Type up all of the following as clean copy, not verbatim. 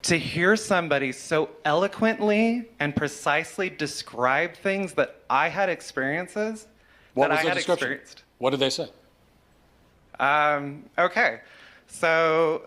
to hear somebody so eloquently and precisely describe things that I had experiences What that was I the had description? experienced. What did they say? Okay, so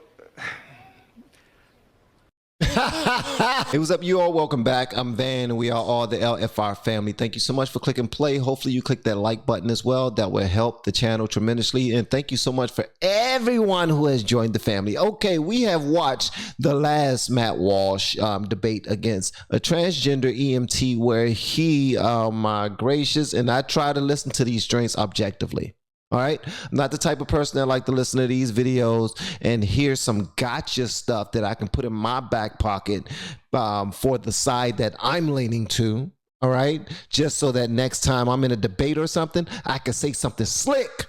Hey, what's up, you all? Welcome back. I'm Van, and we are all the LFR family. Thank you so much for clicking play. Hopefully you click that like button as well. That will help the channel tremendously. And thank you so much for everyone who has joined the family. Okay, we have watched the last Matt Walsh debate against a transgender EMT where he, my gracious, and I try to listen to these drinks objectively. All right, I'm not the type of person that like to listen to these videos and hear some gotcha stuff that I can put in my back pocket for the side that I'm leaning to. All right, just so that next time I'm in a debate or something, I can say something slick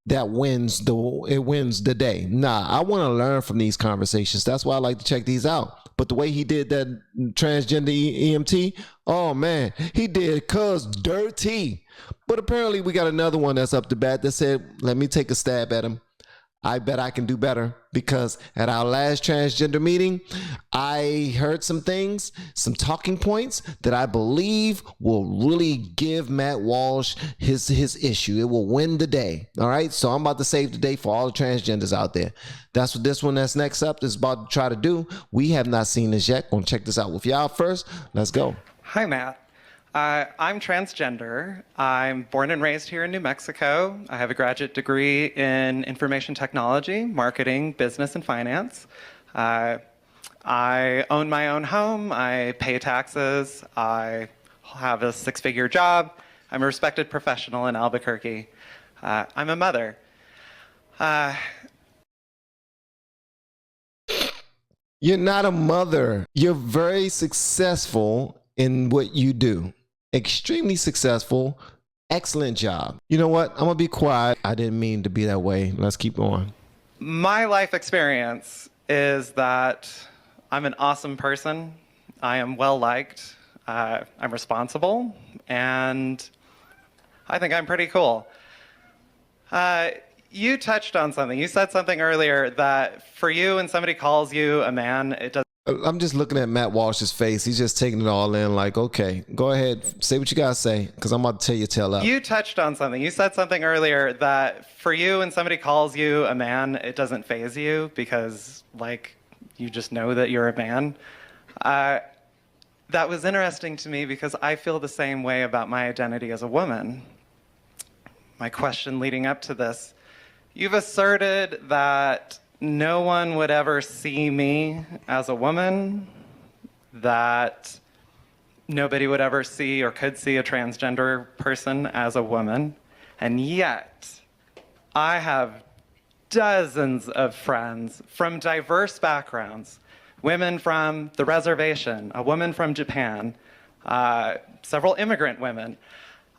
that wins the day. Nah, I want to learn from these conversations. That's why I like to check these out. But the way he did that transgender EMT, oh man, he did cuz dirty. But apparently we got another one that's up to bat that said, let me take a stab at him. I bet I can do better, because at our last transgender meeting, I heard some things, some talking points that I believe will really give Matt Walsh his issue. It will win the day. All right. So I'm about to save the day for all the transgenders out there. That's what this one that's next up is about to try to do. We have not seen this yet. Gonna check this out with y'all first. Let's go. hi, Matt. I'm transgender. I'm born and raised here in New Mexico. I have a graduate degree in information technology, marketing, business, and finance. I own my own home. I pay taxes. I have a 6-figure job. I'm a respected professional in Albuquerque. I'm a mother. You're not a mother. You're very successful in what you do. Extremely successful. Excellent job. You know what? I'm gonna be quiet. I didn't mean to be that way. Let's keep going. My life experience is that I'm an awesome person. I am well-liked. I'm responsible, and I think I'm pretty cool. You touched on something. You said something earlier that for you, when somebody calls you a man, it doesn't. I'm just looking at Matt Walsh's face. He's just taking it all in like, okay, go ahead. Say what you gotta say, because I'm about to tell you tail up. You touched on something. You said something earlier that for you, when somebody calls you a man, it doesn't faze you because, like, you just know that you're a man. That was interesting to me because I feel the same way about my identity as a woman. My question leading up to this, you've asserted that no one would ever see me as a woman, that nobody would ever see or could see a transgender person as a woman, and yet I have dozens of friends from diverse backgrounds, women from the reservation, a woman from Japan, several immigrant women.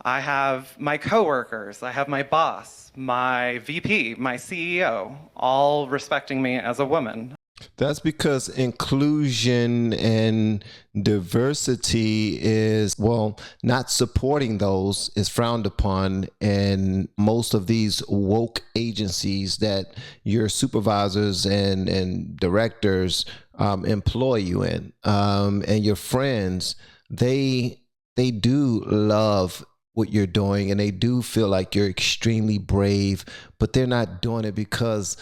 I have my coworkers, I have my boss, my VP, my CEO, all respecting me as a woman. That's because inclusion and diversity is, well, not supporting those is frowned upon in most of these woke agencies that your supervisors and directors employ you in. And your friends, they do love what you're doing, and they do feel like you're extremely brave, but they're not doing it because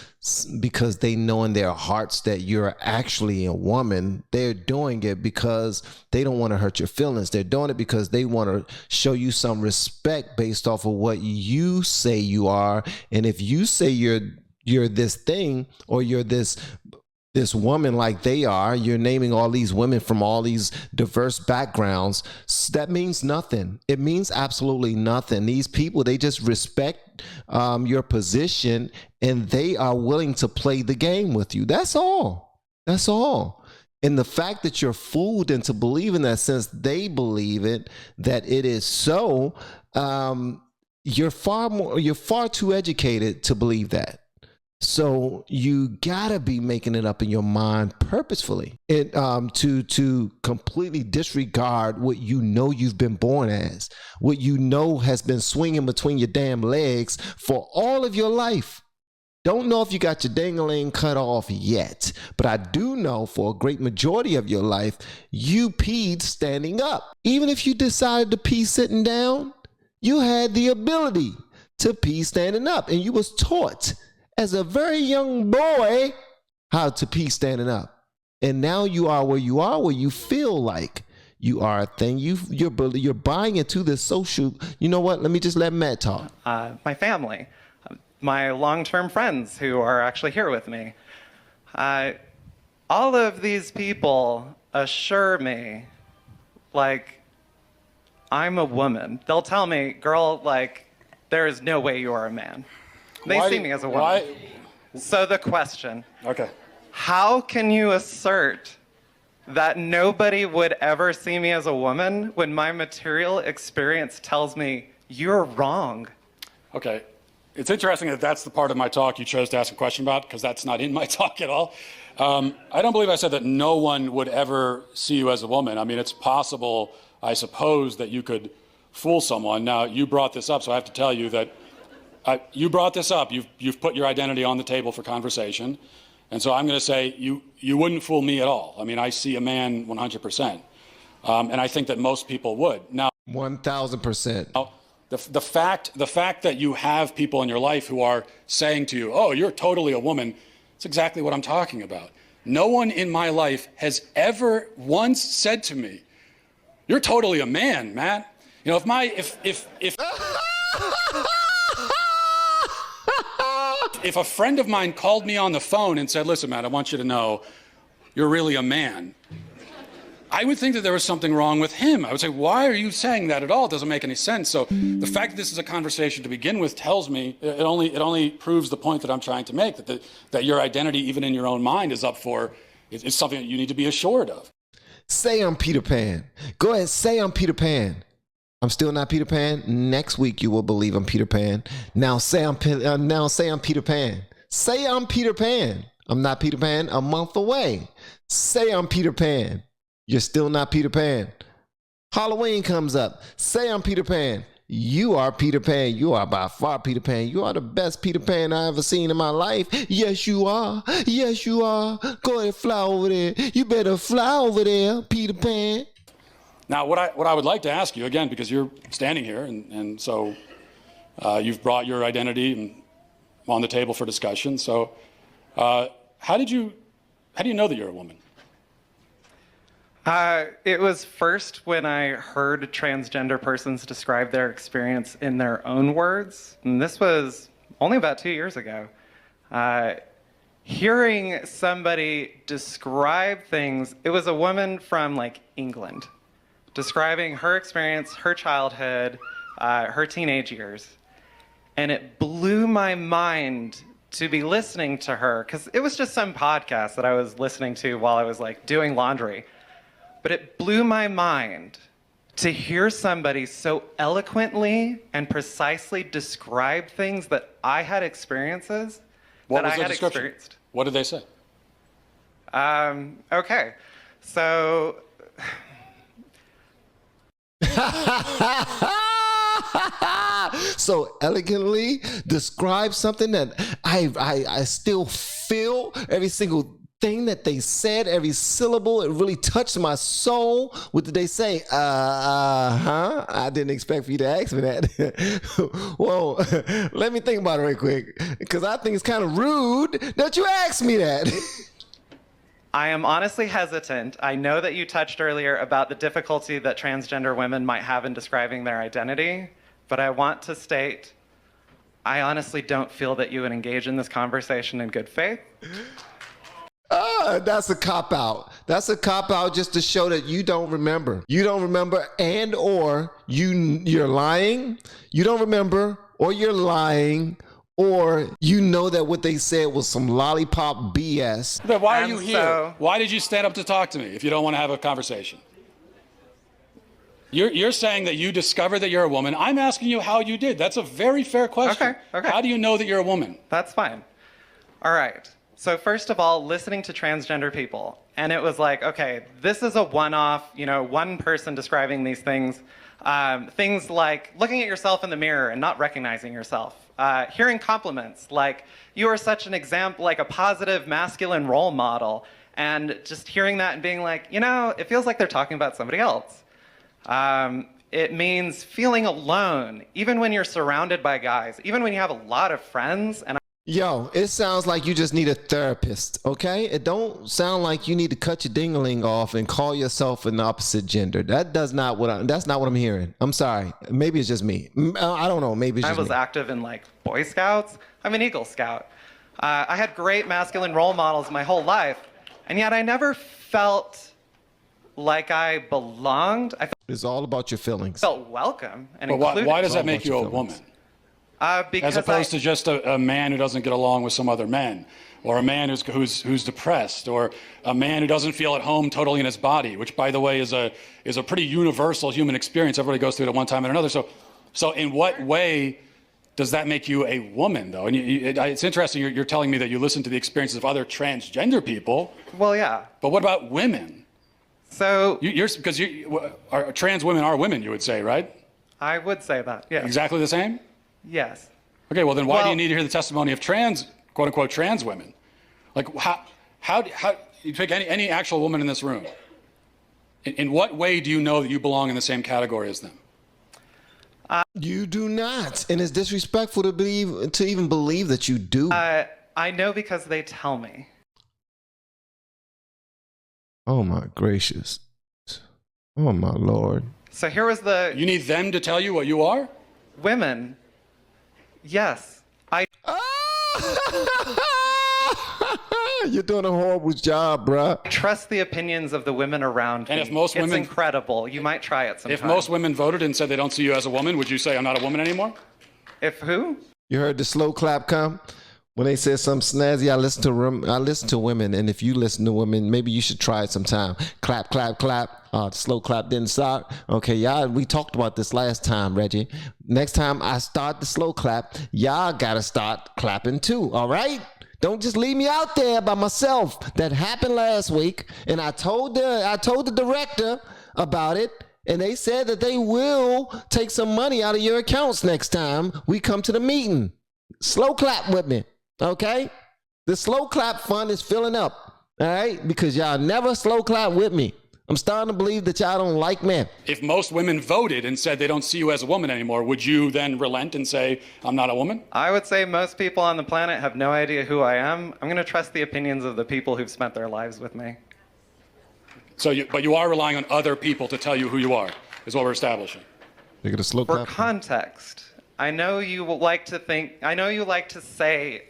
they know in their hearts that you're actually a woman. They're doing it because they don't want to hurt your feelings. They're doing it because they want to show you some respect based off of what you say you are. And if you say you're this thing, or you're this woman like they are, you're naming all these women from all these diverse backgrounds, that means nothing. It means absolutely nothing. These people, they just respect your position, and they are willing to play the game with you. That's all. That's all. And the fact that you're fooled into believing that, since they believe it, that it is so, you're far too educated to believe that. So you gotta be making it up in your mind purposefully, and to completely disregard what you know you've been born as, what you know has been swinging between your damn legs for all of your life. Don't know if you got your ding-a-ling cut off yet, but I do know for a great majority of your life, you peed standing up. Even if you decided to pee sitting down, you had the ability to pee standing up, and you was taught as a very young boy how to pee standing up. And now you are where you feel like you are a thing. You're buying into this social. You know what? Let me just let Matt talk. My family, my long-term friends who are actually here with me. All of these people assure me, like, I'm a woman. They'll tell me, girl, like, there is no way you are a man. They see me as a woman. Why? So the question, Okay. how can you assert that nobody would ever see me as a woman when my material experience tells me you're wrong? Okay. It's interesting that that's the part of my talk you chose to ask a question about, because that's not in my talk at all. I don't believe I said that no one would ever see you as a woman. I mean, it's possible, I suppose, that you could fool someone. Now, you brought this up, so I have to tell you that you brought this up. You've put your identity on the table for conversation. And so I'm going to say you wouldn't fool me at all. I mean, I see a man 100%. And I think that most people would. Now, 1,000%. the fact that you have people in your life who are saying to you, oh, you're totally a woman, it's exactly what I'm talking about. No one in my life has ever once said to me, you're totally a man, Matt. You know, if a friend of mine called me on the phone and said, listen, Matt, I want you to know you're really a man, I would think that there was something wrong with him. I would say, why are you saying that at all? It doesn't make any sense. So the fact that this is a conversation to begin with tells me, it only proves the point that I'm trying to make, that your identity, even in your own mind, is up for, it's something that you need to be assured of. Say I'm Peter Pan. Go ahead, say I'm Peter Pan. I'm still not Peter Pan. Next week you will believe I'm Peter Pan. Now say I'm Peter Pan. Say I'm Peter Pan. I'm not Peter Pan. A month away. Say I'm Peter Pan. You're still not Peter Pan. Halloween comes up. Say I'm Peter Pan. You are Peter Pan. You are by far Peter Pan. You are the best Peter Pan I ever seen in my life. Yes, you are. Yes, you are. Go ahead, fly over there. You better fly over there, Peter Pan. Now, what I would like to ask you, again, because you're standing here, and so you've brought your identity on the table for discussion. So how do you know that you're a woman? It was first when I heard transgender persons describe their experience in their own words, and this was only about 2 years ago. Hearing somebody describe things, it was a woman from like England, describing her experience, her childhood, her teenage years. And it blew my mind to be listening to her, because it was just some podcast that I was listening to while I was like doing laundry. But it blew my mind to hear somebody so eloquently and precisely describe things that I had experiences What that was I the had description? experienced. What did they say? Okay, so so elegantly describe something that I still feel every single thing that they said, every syllable. It really touched my soul. What did they say? I didn't expect for you to ask me that. Well, let me think about it right quick, because I think it's kind of rude that you asked me that. I am honestly hesitant. I know that you touched earlier about the difficulty that transgender women might have in describing their identity, but I want to state, I honestly don't feel that you would engage in this conversation in good faith. That's a cop-out. That's a cop-out just to show that you don't remember. You don't remember, and or you're lying. You don't remember, or you're lying, or you know that what they said was some lollipop BS. Then why are you here? Why did you stand up to talk to me if you don't want to have a conversation? You're saying that you discovered that you're a woman. I'm asking you how you did. That's a very fair question. Okay. How do you know that you're a woman? That's fine. All right. So first of all, listening to transgender people, and it was like, okay, this is a one-off, one person describing these things. Things like looking at yourself in the mirror and not recognizing yourself. hearing compliments like, you are such an example, like a positive masculine role model. And just hearing that and being like, you know, it feels like they're talking about somebody else. It means feeling alone, even when you're surrounded by guys, even when you have a lot of friends. And Yo, it sounds like you just need a therapist, okay? It don't sound like you need to cut your dingling off and call yourself an opposite gender. That's not what I'm hearing. I'm sorry. Maybe it's just me. I don't know. Maybe it's just I was me. active in like Boy Scouts. I'm an Eagle Scout. I had great masculine role models my whole life, and yet I never felt like I belonged. It's all about your feelings. Felt welcome and But included. why does that make you a woman? Because As opposed to just a man who doesn't get along with some other men, or a man who's depressed, or a man who doesn't feel at home totally in his body, which, by the way, is a pretty universal human experience. Everybody goes through it at one time or another. So in what way does that make you a woman, though? And it's interesting. You're telling me that you listen to the experiences of other transgender people. Well, yeah. But what about women? So Because trans women are women, you would say, right? I would say that. Yeah. Exactly the same? Yes. Okay, well then why do you need to hear the testimony of quote unquote trans women? Like how you pick any actual woman in this room? In what way do you know that you belong in the same category as them? You do not, and it's disrespectful to even believe that you do. I know because they tell me. Oh my gracious! Oh my Lord! So here was the You need them to tell you what you are? women. Yes, You're doing a horrible job, bruh. trust the opinions of the women around And me. if most it's women- incredible. You might try it sometime. If most women voted and said they don't see you as a woman, would you say I'm not a woman anymore? If who? You heard the slow clap come when they said something snazzy. I listen to women, and if you listen to women, maybe you should try it sometime. Clap, clap, clap. The slow clap didn't start. Okay, y'all, we talked about this last time, Reggie. Next time I start the slow clap, y'all gotta start clapping too. All right? Don't just leave me out there by myself. That happened last week, and I told the director about it. And they said that they will take some money out of your accounts next time we come to the meeting. Slow clap with me, okay? The slow clap fund is filling up, all right? Because y'all never slow clap with me. I'm starting to believe that y'all don't like me. If most women voted and said they don't see you as a woman anymore, would you then relent and say, I'm not a woman? I would say most people on the planet have no idea who I am. I'm going to trust the opinions of the people who've spent their lives with me. But you are relying on other people to tell you who you are, is what we're establishing. Look at the slow For clap. context, I know you like to think, I know you like to say,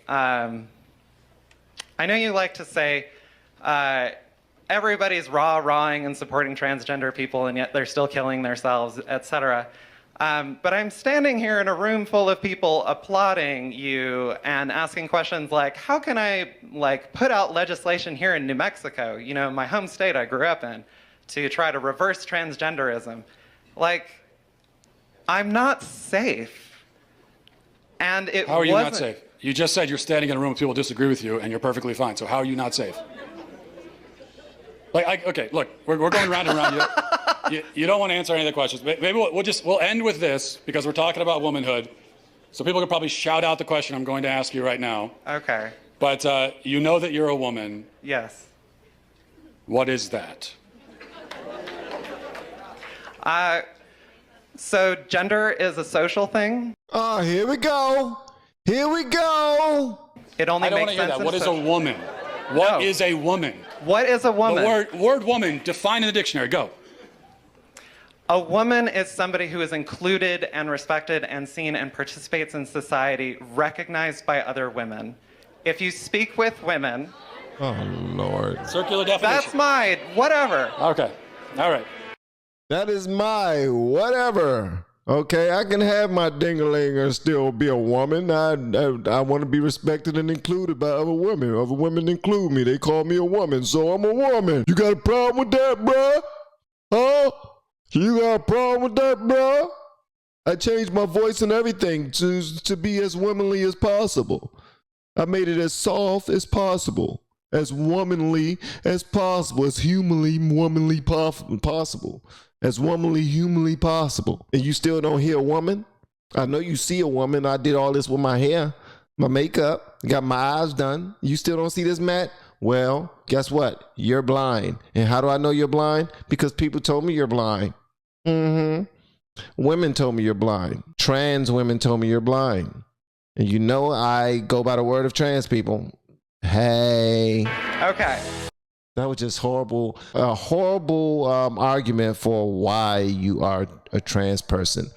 everybody's rah-rahing and supporting transgender people, and yet they're still killing themselves, etc. But I'm standing here in a room full of people applauding you and asking questions like, how can I put out legislation here in New Mexico, you know, my home state I grew up in, to try to reverse transgenderism? I'm not safe. And it How are you not wasn't- safe? You just said you're standing in a room with people who disagree with you and you're perfectly fine. So how are you not safe? Okay, look, we're going round and round. You don't want to answer any of the questions. Maybe we'll end with this because we're talking about womanhood. So people can probably shout out the question I'm going to ask you right now. Okay. But you know that you're a woman. Yes. What is that? So gender is a social thing. Oh, here we go. Here we go. It only I don't makes want to hear sense that. in What is a social- woman? What No. is a woman? What is a woman? The word woman, define in the dictionary. Go. A woman is somebody who is included and respected and seen and participates in society, recognized by other women. If you speak with women, Oh, Lord. Circular definition. that's my whatever. Okay. All right. That is my whatever. Okay, I can have my ding-a-ling and still be a woman. I want to be respected and included by other women. Other women include me. They call me a woman, so I'm a woman. You got a problem with that, bruh? Huh? You got a problem with that, bruh? I changed my voice and everything to be as womanly as possible. I made it as soft as possible, as womanly as possible, as humanly, womanly possible. As womanly, humanly possible. And you still don't hear woman? I know you see a woman. I did all this with my hair, my makeup, got my eyes done. You still don't see this, Matt? Well, guess what? You're blind. And how do I know you're blind? Because people told me you're blind. Women told me you're blind. Trans women told me you're blind. And you know I go by the word of trans people. Hey. Okay. That was just horrible. A horrible argument for why you are a trans person.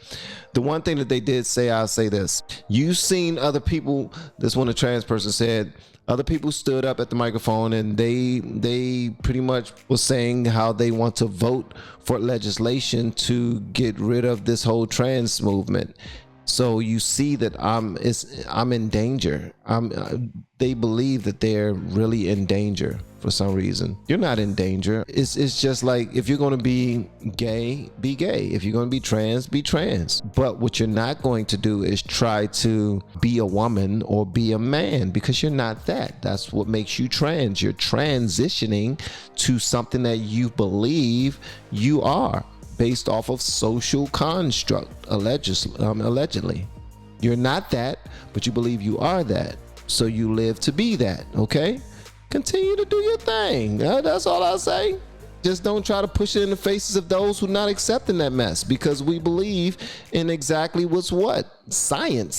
The one thing that they did say, I'll say this. You've seen other people, this one a trans person said, other people stood up at the microphone and they pretty much was saying how they want to vote for legislation to get rid of this whole trans movement. So you see that I'm in danger. They believe that they're really in danger for some reason. You're not in danger. It's just like, if you're going to be gay, be gay. If you're going to be trans, be trans. But what you're not going to do is try to be a woman or be a man, because you're not that. That's what makes you trans. You're transitioning to something that you believe you are, based off of social construct, allegedly. You're not that, but you believe you are that. So you live to be that, okay? Continue to do your thing. That's all I'll say. Just don't try to push it in the faces of those who are not accepting that mess, because we believe in exactly what's what? Science.